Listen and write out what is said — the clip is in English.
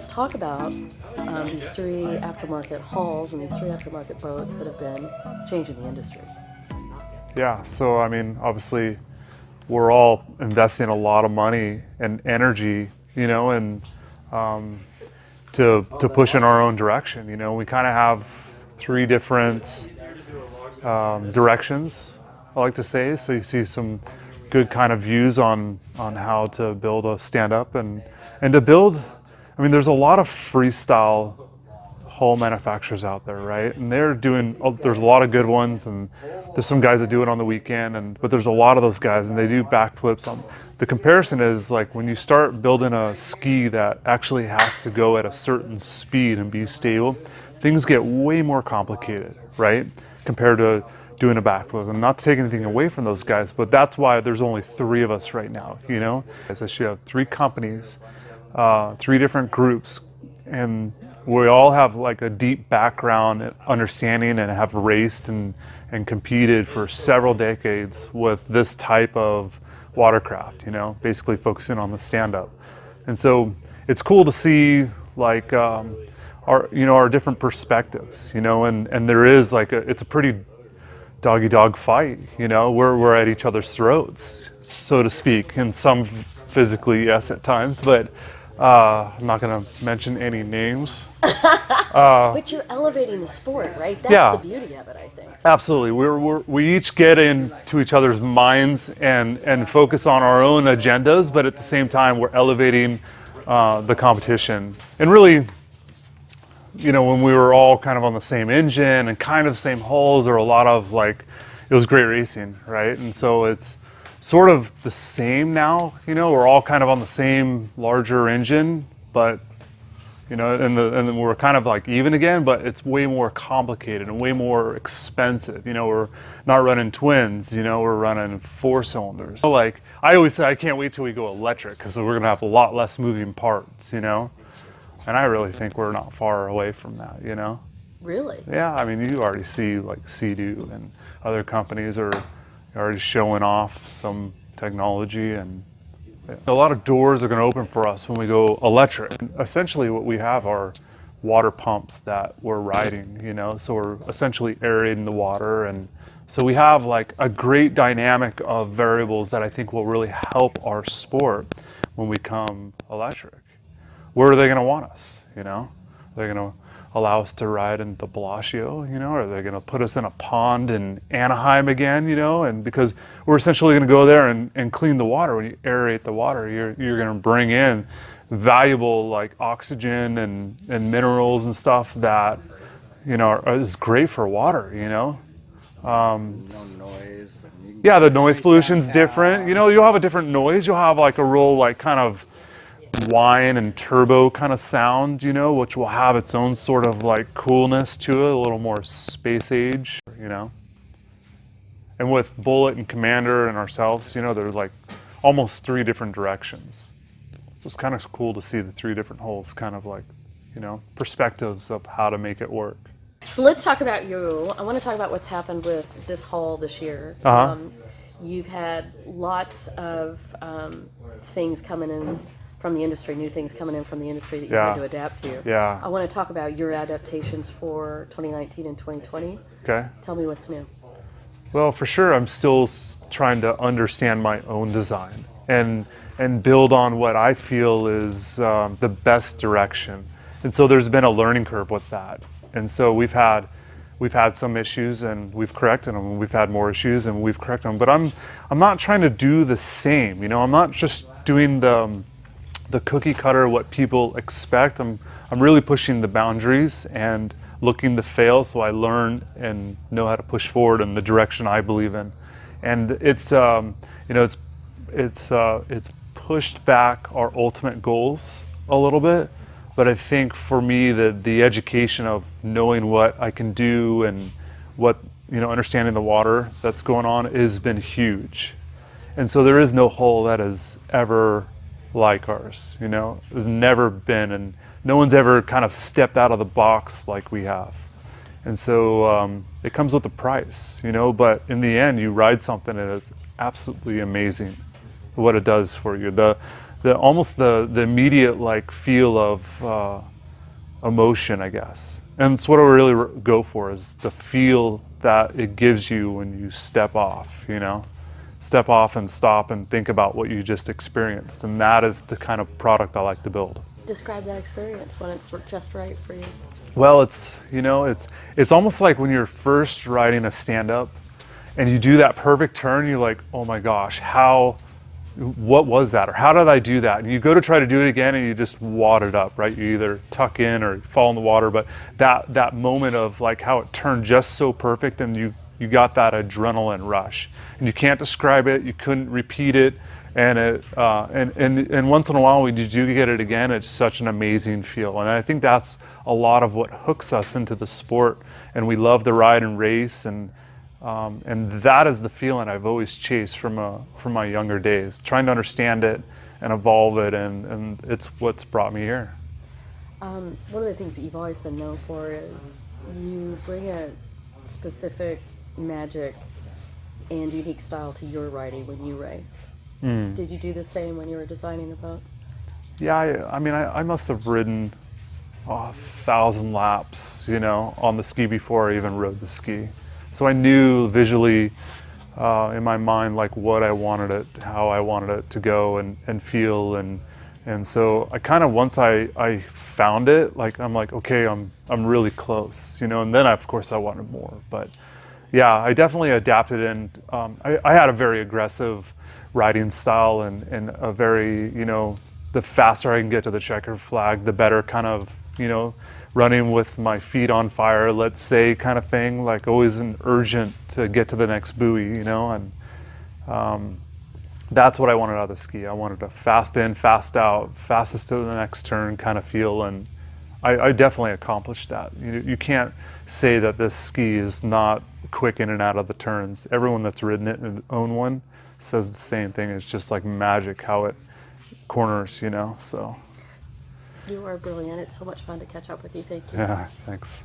let's talk about these three aftermarket hulls and these three aftermarket boats that have been changing the industry. Yeah, so I mean, obviously, we're all investing a lot of money and energy, and to push in our own direction. We kind of have three different directions, I like to say. So you see some good kind of views on how to build a stand-up and to build. I mean, there's a lot of freestyle hull manufacturers out there, right? And they're doing. There's a lot of good ones, and there's some guys that do it on the weekend, but there's a lot of those guys, and they do backflips. The comparison is like when you start building a ski that actually has to go at a certain speed and be stable, things get way more complicated, right? Compared to doing a backflip. I'm not taking anything away from those guys, but that's why there's only three of us right now, As I should have three companies, three different groups, and we all have like a deep background understanding and have raced and competed for several decades with this type of watercraft, basically focusing on the stand-up. And so it's cool to see like our different perspectives, and there is like it's a pretty dog fight, we're at each other's throats, so to speak, and some physically, yes, at times, but I'm not going to mention any names. But you're elevating the sport, right? That's the beauty of it, I think. Absolutely. We each get into each other's minds and focus on our own agendas, but at the same time, we're elevating the competition. And really, when we were all kind of on the same engine and kind of same hulls, or a lot of it was great racing, right? And so it's sort of the same now, we're all kind of on the same larger engine, but and then we're kind of like even again, but it's way more complicated and way more expensive. We're not running twins, we're running 4 cylinders. So like I always say, I can't wait till we go electric because we're gonna have a lot less moving parts, and I really think we're not far away from that, Really? Yeah, I mean, you already see like Sea-Doo and other companies are already showing off some technology, and a lot of doors are going to open for us when we go electric. Essentially what we have are water pumps that we're riding, so we're essentially aerating the water, and so we have like a great dynamic of variables that I think will really help our sport when we come electric. Where are they going to want us, They're going to allow us to ride in the Bellagio, or they're going to put us in a pond in Anaheim again, and because we're essentially going to go there and clean the water. When you aerate the water, you're going to bring in valuable like oxygen and minerals and stuff that, is great for water, No noise. Yeah, the noise pollution's different. You'll have a different noise. You'll have like a real like kind of whine and turbo kind of sound, which will have its own sort of like coolness to it, a little more space age, And with Bullet and Commander and ourselves, there's like almost 3 different directions. So it's kind of cool to see the 3 different holes, kind of like, perspectives of how to make it work. So let's talk about you. I want to talk about what's happened with this hull this year. You've had lots of things coming in from the industry, new things coming in from the industry that you had to adapt to. Yeah. I want to talk about your adaptations for 2019 and 2020. Okay. Tell me what's new. Well, for sure, I'm still trying to understand my own design and build on what I feel is the best direction. And so there's been a learning curve with that. And so we've had some issues and we've corrected them, and we've had more issues and we've corrected them. But I'm not trying to do the same. I'm not just doing the cookie cutter, what people expect. I'm really pushing the boundaries and looking to fail, so I learn and know how to push forward in the direction I believe in. And it's pushed back our ultimate goals a little bit, but I think for me the education of knowing what I can do and what understanding the water that's going on has been huge. And so there is no hull that has ever like ours, there's never been, and no one's ever kind of stepped out of the box like we have. And so it comes with a price, but in the end you ride something and it's absolutely amazing what it does for you. almost the immediate like feel of emotion, I guess. And it's what I really go for, is the feel that it gives you when you step off, you know? Step off and stop and think about what you just experienced. And that is the kind of product I like to build. Describe that experience when it's just right for you. Well, it's almost like when you're first riding a stand-up and you do that perfect turn, you're like, oh my gosh, what was that? Or how did I do that? And you go to try to do it again and you just wad it up, right? You either tuck in or fall in the water, but that moment of like how it turned just so perfect, and you got that adrenaline rush. And you can't describe it, you couldn't repeat it. And and once in a while when you do get it again, it's such an amazing feel. And I think that's a lot of what hooks us into the sport, and we love the ride and race, and that is the feeling I've always chased from my younger days, trying to understand it and evolve it, and it's what's brought me here. One of the things that you've always been known for is you bring a specific magic and unique style to your riding when you raced. Did you do the same when you were designing the boat? Yeah, I mean, I must have ridden 1,000 laps, you know, on the ski before I even rode the ski. So I knew visually in my mind like what I wanted it, how I wanted it to go and feel, and so I kind of, once I found it, like I'm like, okay, I'm really close, you know. And then of course I wanted more, but yeah, I definitely adapted, and I had a very aggressive riding style, and a very, you know, the faster I can get to the checkered flag, the better, kind of, you know, running with my feet on fire, let's say, kind of thing, like always an urgent to get to the next buoy, you know. And that's what I wanted out of the ski. I wanted a fast in, fast out, fastest to the next turn kind of feel, and I definitely accomplished that. You can't say that this ski is not quick in and out of the turns. Everyone that's ridden it and owned one says the same thing. It's just like magic how it corners, you know. So You are brilliant. It's so much fun to catch up with you. Thank you. yeah, thanks.